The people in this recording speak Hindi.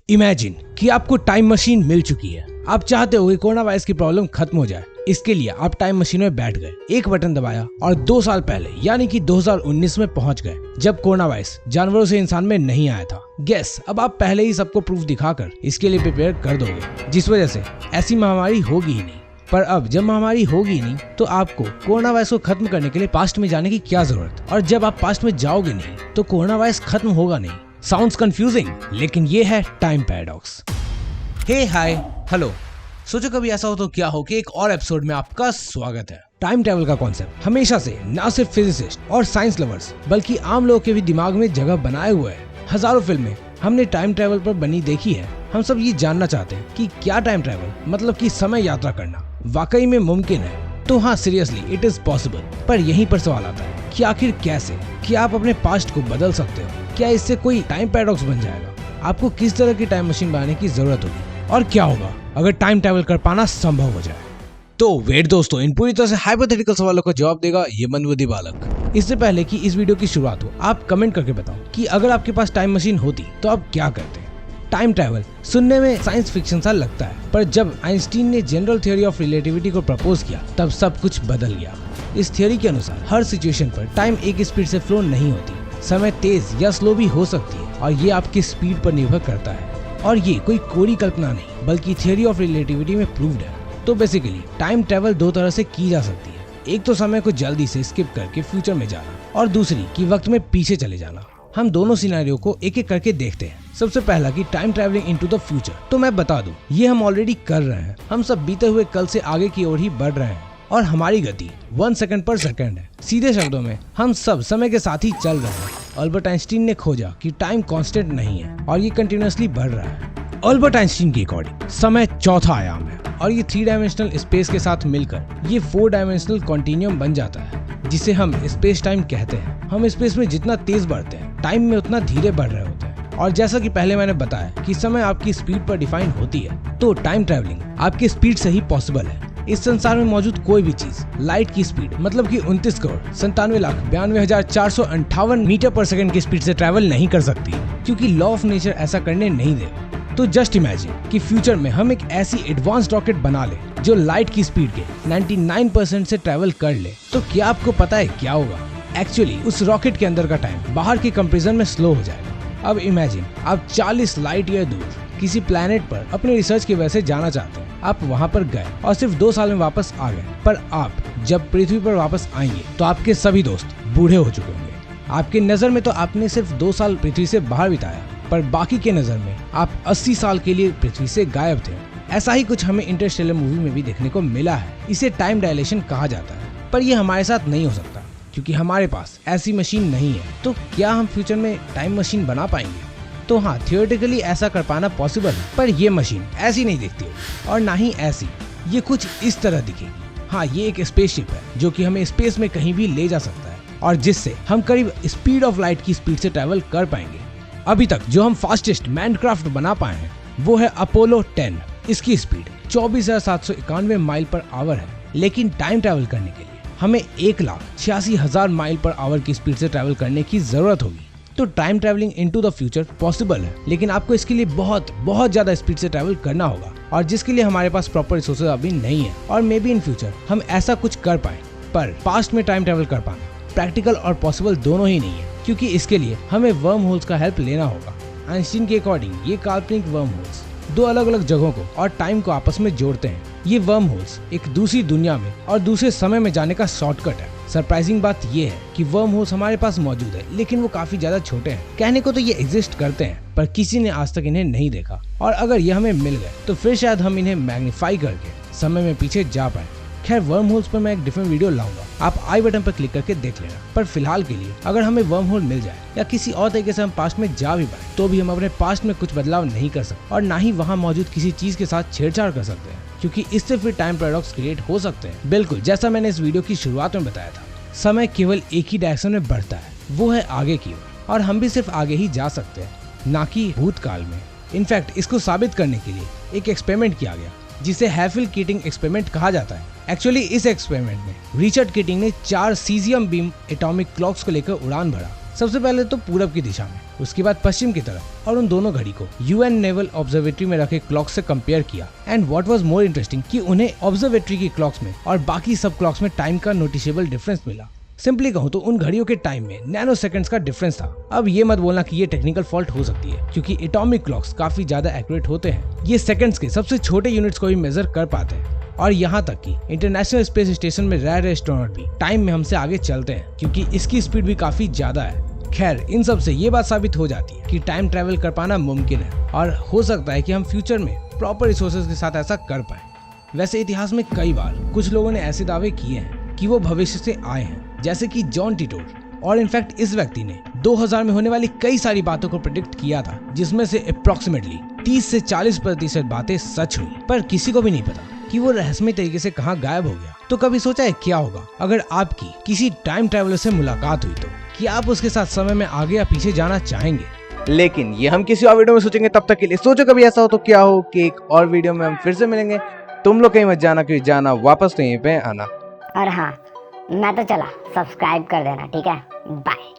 इमेजिन कि आपको टाइम मशीन मिल चुकी है। आप चाहते हो कि कोरोना वायरस की प्रॉब्लम खत्म हो जाए। इसके लिए आप टाइम मशीन में बैठ गए, एक बटन दबाया और 2 साल पहले यानी कि 2019 में पहुंच गए, जब कोरोना वायरस जानवरों से इंसान में नहीं आया था। गेस अब आप पहले ही सबको प्रूफ दिखाकर इसके लिए प्रिपेयर कर दोगे, जिस वजह से ऐसी महामारी होगी ही नहीं। पर अब जब महामारी होगी ही नहीं तो आपको कोरोना वायरस को खत्म करने के लिए पास्ट में जाने की क्या जरूरत। और जब आप पास्ट में जाओगे नहीं तो कोरोना वायरस खत्म होगा नहीं। साउंड्स कंफ्यूजिंग, लेकिन ये है टाइम पैराडॉक्स। हे हाय हेलो, सोचो कभी ऐसा हो तो क्या हो कि एक और एपिसोड में आपका स्वागत है। टाइम ट्रैवल का कॉन्सेप्ट हमेशा से न सिर्फ फिजिसिस्ट और साइंस लवर्स बल्कि आम लोगों के भी दिमाग में जगह बनाए हुए है। हजारों फिल्में हमने टाइम ट्रैवल पर बनी देखी है। हम सब ये जानना चाहते हैं कि क्या टाइम ट्रैवल मतलब कि समय यात्रा करना वाकई में मुमकिन है। तो हाँ, सीरियसली इट इज पॉसिबल। पर यहीं पर सवाल आता है कि आखिर कैसे? क्या आप अपने पास्ट को बदल सकते हो? क्या इससे कोई टाइम पैराडॉक्स बन जाएगा? आपको किस तरह की टाइम मशीन बनाने की जरूरत होगी? और क्या होगा अगर टाइम ट्रैवल कर पाना संभव हो जाए? तो वेट दोस्तों, इन पूरी तरह से हाइपोथेटिकल सवालों का जवाब देगा ये मंदबुद्धि बालक। इससे पहले कि इस वीडियो की शुरुआत हो, आप कमेंट करके बताओ कि अगर आपके पास टाइम मशीन होती तो आप क्या करते? टाइम ट्रैवल सुनने में साइंस फिक्शन सा लगता है, पर जब आइंस्टीन ने जनरल थ्योरी ऑफ रिलेटिविटी को प्रपोज किया तब सब कुछ बदल गया। इस थ्योरी के अनुसार हर सिचुएशन पर टाइम एक स्पीड से फ्लो नहीं होती। समय तेज या स्लो भी हो सकती है और ये आपकी स्पीड पर निर्भर करता है। और ये कोई कोरी कल्पना नहीं बल्कि थ्योरी ऑफ रिलेटिविटी में प्रूव्ड है। तो बेसिकली टाइम ट्रैवल दो तरह से की जा सकती है। एक तो समय को जल्दी से स्किप करके फ्यूचर में जाना, और दूसरी कि वक्त में पीछे चले जाना। हम दोनों सिनेरियो को एक एक करके देखते हैं। सबसे पहला कि time travelling into the future. तो मैं बता दूं, ये हम ऑलरेडी कर रहे हैं। हम सब बीते हुए कल से आगे की ओर ही बढ़ रहे हैं और हमारी गति 1 सेकंड पर सेकंड है। सीधे शब्दों में हम सब समय के साथ ही चल रहे हैं। अल्बर्ट आइंस्टीन ने खोजा कि टाइम कांस्टेंट नहीं है और ये कंटिन्यूअसली बढ़ रहा है। अल्बर्ट आइंस्टीन के अकॉर्डिंग समय चौथा आयाम है और ये 3 डायमेंशनल स्पेस के साथ मिलकर ये 4 डायमेंशनल कॉन्टिन्यूम बन जाता है, जिसे हम स्पेस टाइम कहते हैं। हम स्पेस में जितना तेज बढ़ते हैं, टाइम में उतना धीरे बढ़ रहे होते हैं। और जैसा कि पहले मैंने बताया कि समय आपकी स्पीड पर डिफाइन होती है, तो टाइम ट्रैवलिंग आपके स्पीड से ही पॉसिबल है। इस संसार में मौजूद कोई भी चीज लाइट की स्पीड मतलब कि 29,97,92,458 मीटर पर सेकंड की स्पीड से ट्रैवल नहीं कर सकती, क्योंकि लॉ ऑफ नेचर ऐसा करने नहीं देगा। तो जस्ट इमेजिन कि फ्यूचर में हम एक ऐसी एडवांस रॉकेट बना ले जो लाइट की स्पीड के 99% से ट्रैवल कर ले। तो क्या आपको पता है क्या होगा? एक्चुअली उस रॉकेट के अंदर का टाइम बाहर के कंपैरिजन में स्लो हो जाएगा। अब इमेजिन आप 40 लाइट ईयर दूर किसी प्लेनेट पर अपने रिसर्च की वजह से जाना चाहते हैं। आप वहां पर गए और सिर्फ 2 साल में वापस आ गए, पर आप जब पृथ्वी पर वापस आएंगे तो आपके सभी दोस्त बूढ़े हो चुके होंगे। आपकी नजर में तो आपने सिर्फ 2 साल पृथ्वी से बाहर बिताया, पर बाकी के नजर में आप 80 साल के लिए पृथ्वी से गायब थे। ऐसा ही कुछ हमें इंटरस्टेलर मूवी में भी देखने को मिला है। इसे टाइम डायलेशन कहा जाता है, पर यह हमारे साथ नहीं हो सकता क्योंकि हमारे पास ऐसी मशीन नहीं है। तो क्या हम फ्यूचर में टाइम मशीन बना पाएंगे? तो हाँ, थियोरेटिकली ऐसा कर पाना पॉसिबल है, पर ये मशीन ऐसी नहीं दिखती और ना ही ऐसी। ये कुछ इस तरह दिखेगी। हाँ, ये एक स्पेसशिप है जो कि हमें स्पेस में कहीं भी ले जा सकता है और जिससे हम करीब स्पीड ऑफ लाइट की स्पीड से ट्रैवल कर पाएंगे। अभी तक जो हम फास्टेस्ट मैनक्राफ्ट बना पाए हैं वो है अपोलो 10। इसकी स्पीड 24,791 माइल पर आवर है, लेकिन टाइम ट्रैवल करने के लिए हमें 1,86,000 माइल पर आवर की स्पीड से ट्रैवल करने की जरूरत होगी। तो time travelling into the future possible है, लेकिन आपको इसके लिए बहुत ज्यादा स्पीड से ट्रैवल करना होगा, और जिसके लिए हमारे पास प्रॉपर रिसोर्सेज अभी नहीं है। और मे बी इन फ्यूचर हम ऐसा कुछ कर पाए, पर पास्ट में टाइम ट्रैवल कर पाना प्रैक्टिकल और पॉसिबल दोनों ही नहीं है, क्योंकि इसके लिए हमें वर्म होल्स का हेल्प लेना होगा। आइंस्टीन के अकॉर्डिंग ये काल्पनिक वर्म होल्स 2 अलग-अलग जगहों को और टाइम को आपस में जोड़ते हैं। ये वर्म होल्स एक दूसरी दुनिया में और दूसरे समय में जाने का शॉर्टकट है। सरप्राइजिंग बात ये है कि वर्म होल्स हमारे पास मौजूद है, लेकिन वो काफी ज्यादा छोटे हैं। कहने को तो ये एग्जिस्ट करते हैं, पर किसी ने आज तक इन्हें नहीं देखा। और अगर ये हमें मिल गए तो फिर शायद हम इन्हें मैग्नीफाई करके समय में पीछे जा पाए। खैर, वर्म होल्स पर मैं एक डिफरेंट वीडियो लाऊंगा, आप आई बटन पर क्लिक करके देख लेना। पर फिलहाल के लिए अगर हमें वर्म होल मिल जाए या किसी और तरीके से हम पास्ट में जा भी पाए, तो भी हम अपने पास्ट में कुछ बदलाव नहीं कर सकते और ना ही वहाँ मौजूद किसी चीज के साथ छेड़छाड़ कर सकते हैं, क्योंकि इससे फिर टाइम पैराडॉक्स क्रिएट हो सकते हैं। बिल्कुल जैसा मैंने इस वीडियो की शुरुआत में बताया था, समय केवल एक ही डायरेक्शन में बढ़ता है, वो है आगे की ओर, और हम भी सिर्फ आगे ही जा सकते हैं, ना कि भूतकाल में। इनफैक्ट इसको साबित करने के लिए एक एक्सपेरिमेंट किया गया जिसे हैफिल कीटिंग एक्सपेरिमेंट कहा जाता है। एक्चुअली इस एक्सपेरिमेंट में रिचर्ड कीटिंग ने 4 सीजियम बीम एटॉमिक क्लॉक्स को लेकर उड़ान भरा। सबसे पहले तो पूरब की दिशा में, उसके बाद पश्चिम की तरफ और उन दोनों घड़ी को यूएन नेवल ऑब्जर्वेटरी में रखे क्लॉक से कंपेयर किया। And what was more interesting कि उन्हें ऑब्जर्वेटरी की क्लॉक्स में और बाकी सब क्लॉक्स में टाइम का नोटिसेबल डिफरेंस मिला। सिंपली कहूँ तो उन घड़ियों के टाइम में नैनो सेकंड्स का डिफरेंस था। अब ये मत बोलना कि ये टेक्निकल फॉल्ट हो सकती है, क्योंकि एटॉमिक क्लॉक्स काफी ज्यादा एक्यूरेट होते हैं। ये सेकंड्स के सबसे छोटे यूनिट्स को भी मेजर कर पाते हैं और यहाँ तक कि इंटरनेशनल स्पेस स्टेशन में रह रहे एस्ट्रोनॉट भी टाइम में हमसे आगे चलते हैं, क्योंकि इसकी स्पीड भी काफी ज्यादा है। खैर, इन सब से ये बात साबित हो जाती है कि टाइम ट्रेवल कर पाना मुमकिन है और हो सकता है कि हम फ्यूचर में प्रॉपर रिसोर्सेज के साथ ऐसा कर पाए। वैसे इतिहास में कई बार कुछ लोगों ने ऐसे दावे किए हैं कि वो भविष्य से आए हैं, जैसे कि जॉन टिटोर। और इनफैक्ट इस व्यक्ति ने 2000 में होने वाली कई सारी बातों को प्रेडिक्ट किया था, जिसमें से अप्रोक्सीमेटली 30 से 40% बातें सच हुई। पर किसी को भी नहीं पता कि वो रहस्यमय तरीके से कहाँ गायब हो गया। तो कभी सोचा है क्या होगा अगर आपकी किसी टाइम ट्रैवलर से मुलाकात हुई? तो क्या आप उसके साथ समय में आगे या पीछे जाना चाहेंगे? लेकिन ये हम किसी और वीडियो में सोचेंगे। तब तक के लिए सोचो कभी ऐसा हो तो क्या हो कि एक और वीडियो में हम फिर से मिलेंगे। तुम लोग कहीं मत जाना, क्योंकि जाना वापस तो यहीं पे आना। और हाँ, मैं तो चला, सब्सक्राइब कर देना, ठीक है? बाय।